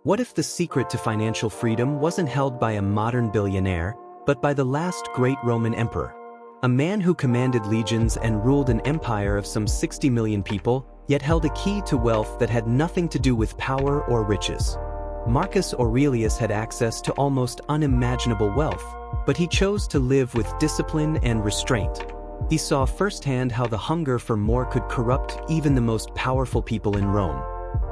What if the secret to financial freedom wasn't held by a modern billionaire, but by the last great Roman emperor? A man who commanded legions and ruled an empire of some 60 million people, yet held a key to wealth that had nothing to do with power or riches. Marcus Aurelius had access to almost unimaginable wealth, but he chose to live with discipline and restraint. He saw firsthand how the hunger for more could corrupt even the most powerful people in Rome.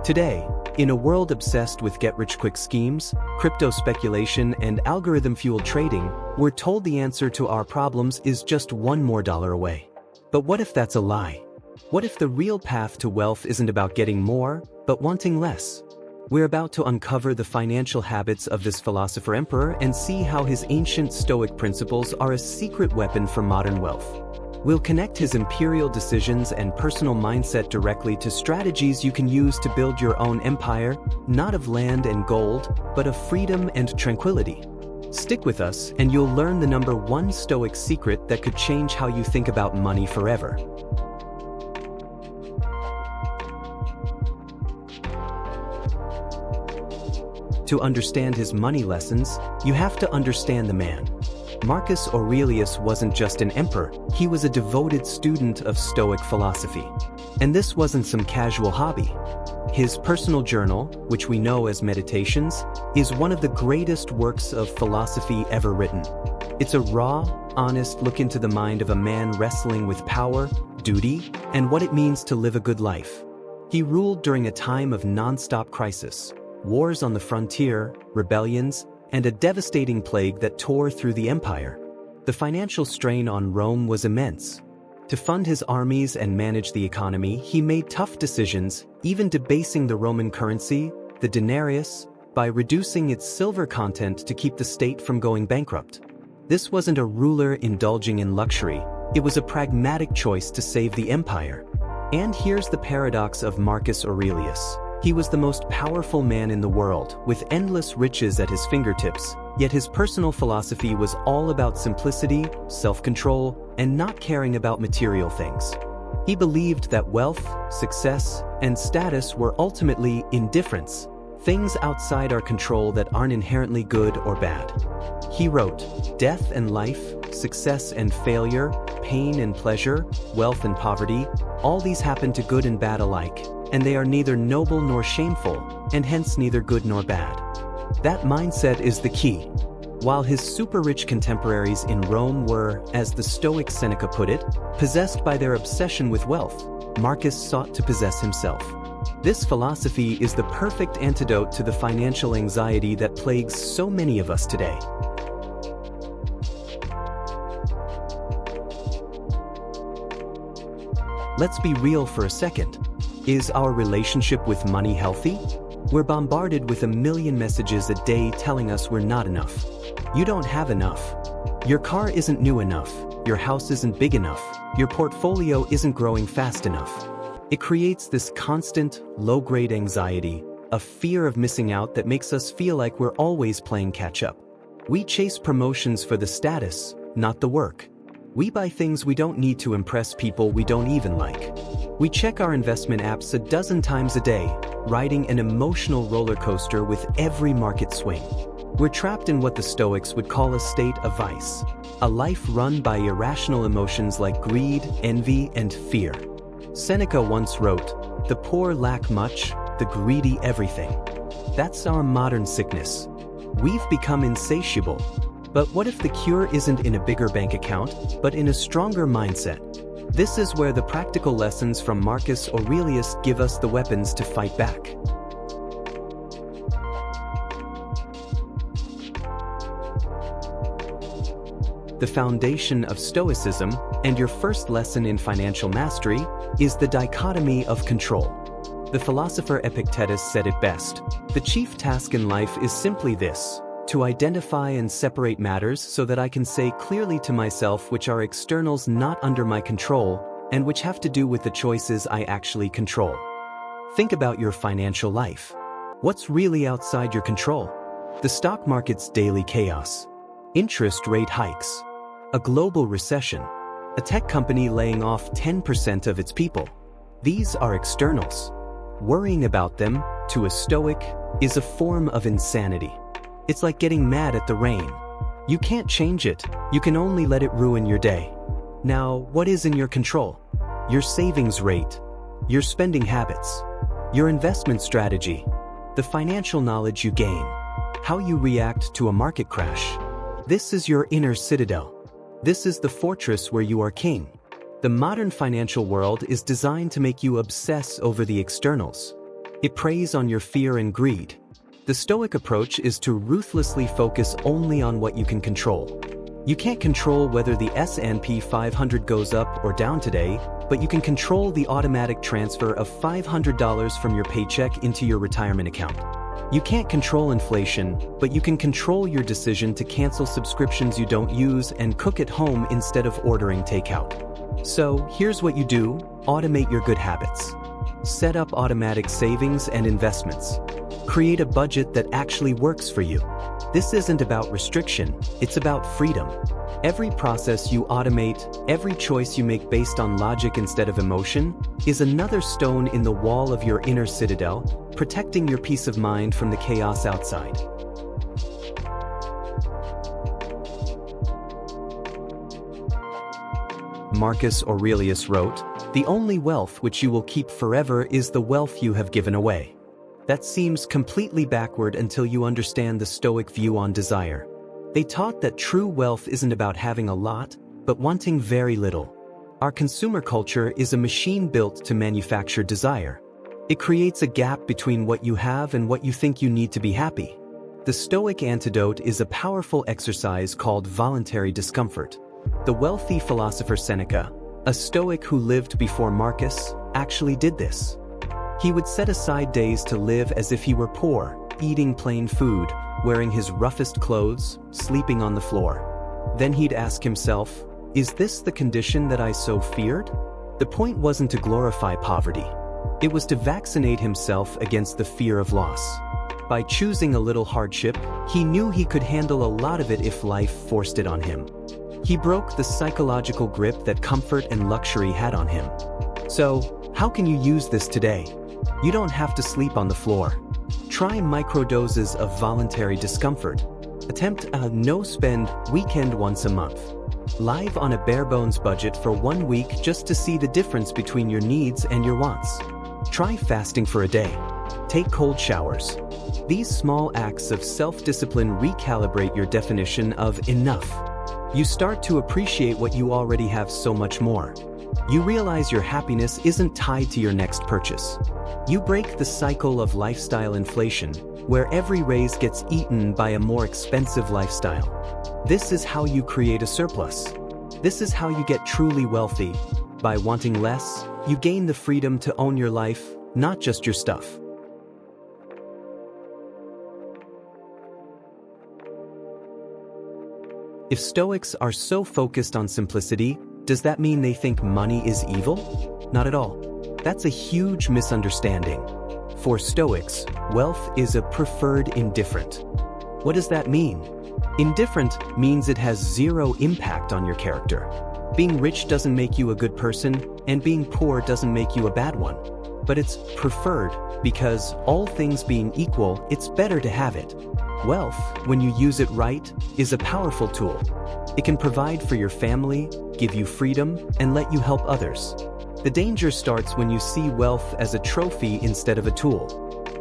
Today, in a world obsessed with get-rich-quick schemes, crypto speculation, and algorithm-fueled trading, we're told the answer to our problems is just $1 more away. But what if that's a lie? What if the real path to wealth isn't about getting more, but wanting less? We're about to uncover the financial habits of this philosopher-emperor and see how his ancient Stoic principles are a secret weapon for modern wealth. We'll connect his imperial decisions and personal mindset directly to strategies you can use to build your own empire, not of land and gold, but of freedom and tranquility. Stick with us and you'll learn the #1 Stoic secret that could change how you think about money forever. To understand his money lessons, you have to understand the man. Marcus Aurelius wasn't just an emperor, he was a devoted student of Stoic philosophy. And this wasn't some casual hobby. His personal journal, which we know as Meditations, is one of the greatest works of philosophy ever written. It's a raw, honest look into the mind of a man wrestling with power, duty, and what it means to live a good life. He ruled during a time of non-stop crisis, wars on the frontier, rebellions, and a devastating plague that tore through the empire. The financial strain on Rome was immense. To fund his armies and manage the economy, he made tough decisions, even debasing the Roman currency, the denarius, by reducing its silver content to keep the state from going bankrupt. This wasn't a ruler indulging in luxury, it was a pragmatic choice to save the empire. And here's the paradox of Marcus Aurelius. He was the most powerful man in the world, with endless riches at his fingertips, yet his personal philosophy was all about simplicity, self-control, and not caring about material things. He believed that wealth, success, and status were ultimately indifferents, things outside our control that aren't inherently good or bad. He wrote, "Death and life, success and failure, pain and pleasure, wealth and poverty, all these happen to good and bad alike, and they are neither noble nor shameful, and hence neither good nor bad." That mindset is the key. While his super-rich contemporaries in Rome were, as the Stoic Seneca put it, possessed by their obsession with wealth, Marcus sought to possess himself. This philosophy is the perfect antidote to the financial anxiety that plagues so many of us today. Let's be real for a second. Is our relationship with money healthy? We're bombarded with a million messages a day telling us we're not enough. You don't have enough. Your car isn't new enough. Your house isn't big enough. Your portfolio isn't growing fast enough. It creates this constant, low-grade anxiety, a fear of missing out that makes us feel like we're always playing catch-up. We chase promotions for the status, not the work. We buy things we don't need to impress people we don't even like. We check our investment apps a dozen times a day, riding an emotional roller coaster with every market swing. We're trapped in what the Stoics would call a state of vice, a life run by irrational emotions like greed, envy, and fear. Seneca once wrote, "The poor lack much, the greedy everything." That's our modern sickness. We've become insatiable. But what if the cure isn't in a bigger bank account, but in a stronger mindset? This is where the practical lessons from Marcus Aurelius give us the weapons to fight back. The foundation of Stoicism, and your first lesson in financial mastery, is the dichotomy of control. The philosopher Epictetus said it best: "The chief task in life is simply this, to identify and separate matters so that I can say clearly to myself which are externals not under my control, and which have to do with the choices I actually control." Think about your financial life. What's really outside your control? The stock market's daily chaos, interest rate hikes, a global recession, a tech company laying off 10% of its people. These are externals. Worrying about them, to a Stoic, is a form of insanity. It's like getting mad at the rain. You can't change it, you can only let it ruin your day. Now, what is in your control? Your savings rate, your spending habits, your investment strategy, the financial knowledge you gain, how you react to a market crash. This is your inner citadel. This is the fortress where you are king. The modern financial world is designed to make you obsess over the externals. It preys on your fear and greed. The Stoic approach is to ruthlessly focus only on what you can control. You can't control whether the S&P 500 goes up or down today, but you can control the automatic transfer of $500 from your paycheck into your retirement account. You can't control inflation, but you can control your decision to cancel subscriptions you don't use and cook at home instead of ordering takeout. So, here's what you do: automate your good habits. Set up automatic savings and investments. Create a budget that actually works for you. This isn't about restriction, it's about freedom. Every process you automate, every choice you make based on logic instead of emotion, is another stone in the wall of your inner citadel, protecting your peace of mind from the chaos outside. Marcus Aurelius wrote, "The only wealth which you will keep forever is the wealth you have given away." That seems completely backward until you understand the Stoic view on desire. They taught that true wealth isn't about having a lot, but wanting very little. Our consumer culture is a machine built to manufacture desire. It creates a gap between what you have and what you think you need to be happy. The Stoic antidote is a powerful exercise called voluntary discomfort. The wealthy philosopher Seneca, a Stoic who lived before Marcus, actually did this. He would set aside days to live as if he were poor, eating plain food, wearing his roughest clothes, sleeping on the floor. Then he'd ask himself, "Is this the condition that I so feared?" The point wasn't to glorify poverty. It was to vaccinate himself against the fear of loss. By choosing a little hardship, he knew he could handle a lot of it if life forced it on him. He broke the psychological grip that comfort and luxury had on him. So, how can you use this today? You don't have to sleep on the floor. Try microdoses of voluntary discomfort. Attempt a no-spend weekend once a month. Live on a bare-bones budget for 1 week just to see the difference between your needs and your wants. Try fasting for a day. Take cold showers. These small acts of self-discipline recalibrate your definition of enough. You start to appreciate what you already have so much more. You realize your happiness isn't tied to your next purchase. You break the cycle of lifestyle inflation, where every raise gets eaten by a more expensive lifestyle. This is how you create a surplus. This is how you get truly wealthy. By wanting less, you gain the freedom to own your life, not just your stuff. If Stoics are so focused on simplicity, does that mean they think money is evil? Not at all. That's a huge misunderstanding. For Stoics, wealth is a preferred indifferent. What does that mean? Indifferent means it has zero impact on your character. Being rich doesn't make you a good person, and being poor doesn't make you a bad one. But it's preferred because, all things being equal, it's better to have it. Wealth, when you use it right, is a powerful tool. It can provide for your family, give you freedom, and let you help others. The danger starts when you see wealth as a trophy instead of a tool.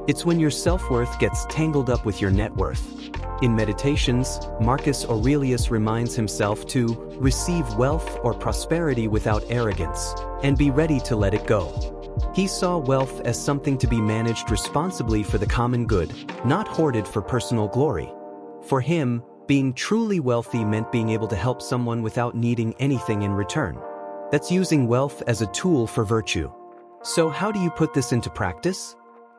It's when your self-worth gets tangled up with your net worth. In Meditations, Marcus Aurelius reminds himself to receive wealth or prosperity without arrogance, and be ready to let it go. He saw wealth as something to be managed responsibly for the common good, not hoarded for personal glory. For him, being truly wealthy meant being able to help someone without needing anything in return. That's using wealth as a tool for virtue. So how do you put this into practice?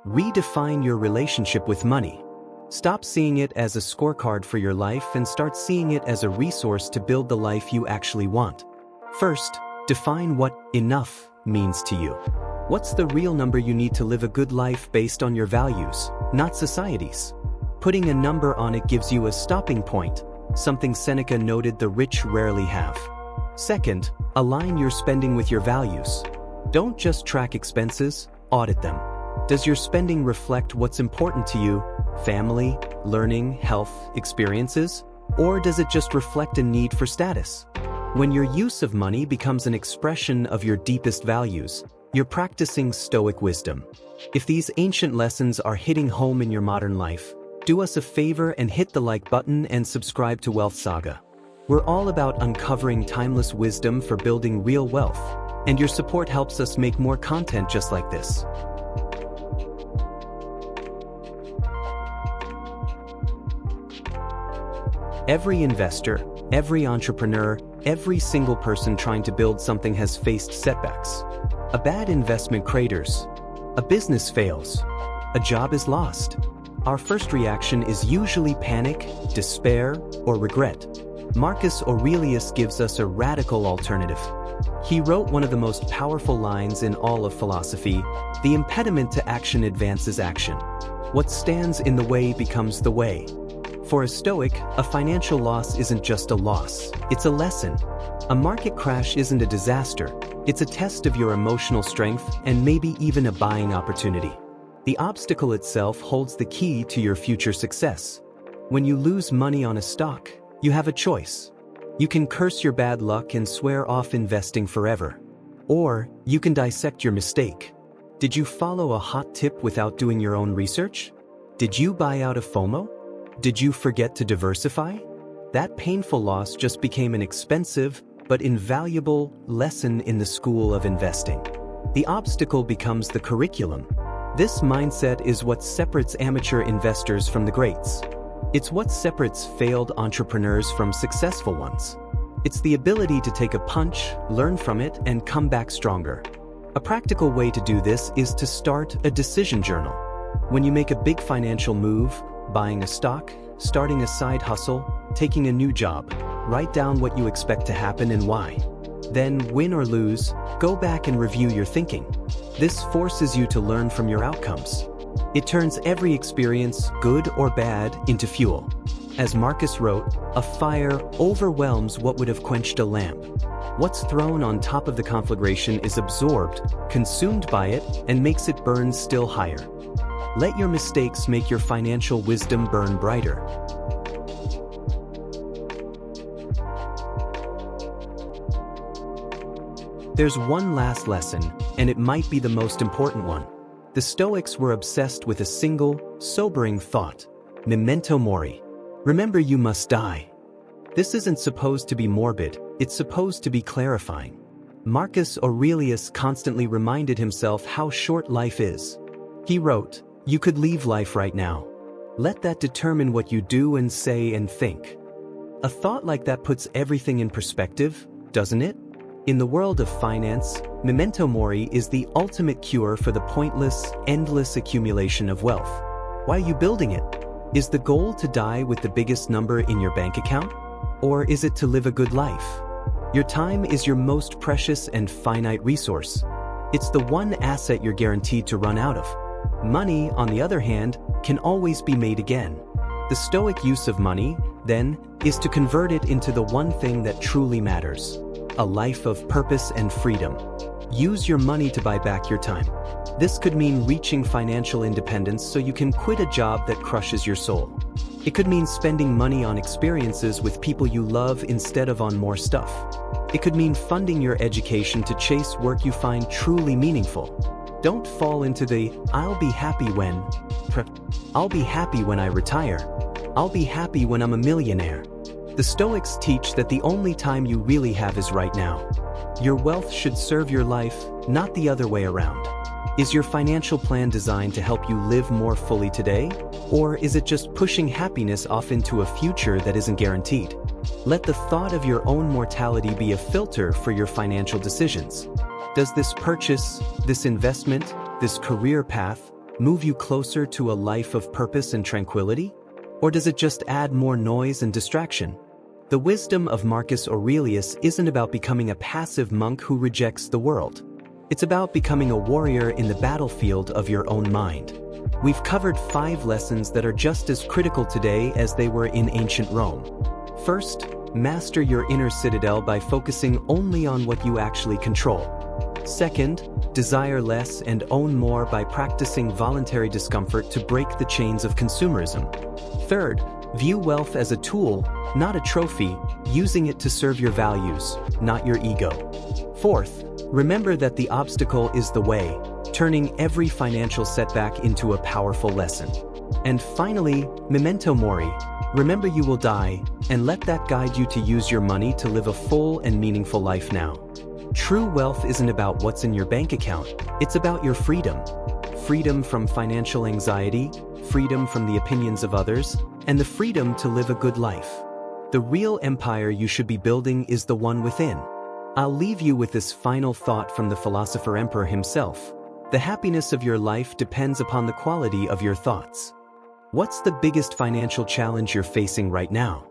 Redefine your relationship with money. Stop seeing it as a scorecard for your life and start seeing it as a resource to build the life you actually want. First, define what enough means to you. What's the real number you need to live a good life based on your values, not society's? Putting a number on it gives you a stopping point, something Seneca noted the rich rarely have. Second, align your spending with your values. Don't just track expenses, audit them. Does your spending reflect what's important to you, family, learning, health, experiences? Or does it just reflect a need for status? When your use of money becomes an expression of your deepest values, you're practicing Stoic wisdom. If these ancient lessons are hitting home in your modern life, do us a favor and hit the like button and subscribe to Wealth Saga. We're all about uncovering timeless wisdom for building real wealth, and your support helps us make more content just like this. Every investor, every entrepreneur, every single person trying to build something has faced setbacks. A bad investment craters. A business fails. A job is lost. Our first reaction is usually panic, despair, or regret. Marcus Aurelius gives us a radical alternative. He wrote one of the most powerful lines in all of philosophy: "The impediment to action advances action. What stands in the way becomes the way." For a Stoic, a financial loss isn't just a loss, it's a lesson. A market crash isn't a disaster, it's a test of your emotional strength and maybe even a buying opportunity. The obstacle itself holds the key to your future success. When you lose money on a stock, you have a choice. You can curse your bad luck and swear off investing forever. Or, you can dissect your mistake. Did you follow a hot tip without doing your own research? Did you buy out of FOMO? Did you forget to diversify? That painful loss just became an expensive but invaluable lesson in the school of investing. The obstacle becomes the curriculum. This mindset is what separates amateur investors from the greats. It's what separates failed entrepreneurs from successful ones. It's the ability to take a punch, learn from it, and come back stronger. A practical way to do this is to start a decision journal. When you make a big financial move, buying a stock, starting a side hustle, taking a new job, write down what you expect to happen and why. Then, win or lose, go back and review your thinking. This forces you to learn from your outcomes. It turns every experience, good or bad, into fuel. As Marcus wrote, "A fire overwhelms what would have quenched a lamp." What's thrown on top of the conflagration is absorbed, consumed by it, and makes it burn still higher. Let your mistakes make your financial wisdom burn brighter. There's one last lesson, and it might be the most important one. The Stoics were obsessed with a single, sobering thought: memento mori. Remember, you must die. This isn't supposed to be morbid, it's supposed to be clarifying. Marcus Aurelius constantly reminded himself how short life is. He wrote, "You could leave life right now. Let that determine what you do and say and think." A thought like that puts everything in perspective, doesn't it? In the world of finance, memento mori is the ultimate cure for the pointless, endless accumulation of wealth. Why are you building it? Is the goal to die with the biggest number in your bank account? Or is it to live a good life? Your time is your most precious and finite resource. It's the one asset you're guaranteed to run out of. Money, on the other hand, can always be made again. The Stoic use of money, then, is to convert it into the one thing that truly matters: a life of purpose and freedom. Use your money to buy back your time. This could mean reaching financial independence so you can quit a job that crushes your soul. It could mean spending money on experiences with people you love instead of on more stuff. It could mean funding your education to chase work you find truly meaningful. Don't fall into the I'll be happy when I retire. I'll be happy when I'm a millionaire. The Stoics teach that the only time you really have is right now. Your wealth should serve your life, not the other way around. Is your financial plan designed to help you live more fully today? Or is it just pushing happiness off into a future that isn't guaranteed? Let the thought of your own mortality be a filter for your financial decisions. Does this purchase, this investment, this career path move you closer to a life of purpose and tranquility? Or does it just add more noise and distraction? The wisdom of Marcus Aurelius isn't about becoming a passive monk who rejects the world. It's about becoming a warrior in the battlefield of your own mind. We've covered 5 lessons that are just as critical today as they were in ancient Rome. First, master your inner citadel by focusing only on what you actually control. Second, desire less and own more by practicing voluntary discomfort to break the chains of consumerism. Third, view wealth as a tool, not a trophy, using it to serve your values, not your ego. Fourth, remember that the obstacle is the way, turning every financial setback into a powerful lesson. And finally, memento mori, remember you will die, and let that guide you to use your money to live a full and meaningful life now. True wealth isn't about what's in your bank account, it's about your freedom. Freedom from financial anxiety, freedom from the opinions of others, and the freedom to live a good life. The real empire you should be building is the one within. I'll leave you with this final thought from the philosopher-emperor himself. The happiness of your life depends upon the quality of your thoughts. What's the biggest financial challenge you're facing right now?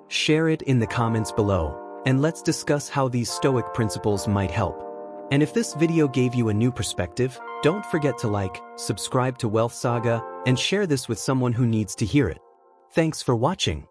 Share it in the comments below, and let's discuss how these Stoic principles might help. And if this video gave you a new perspective, don't forget to like, subscribe to Wealth Saga, and share this with someone who needs to hear it. Thanks for watching.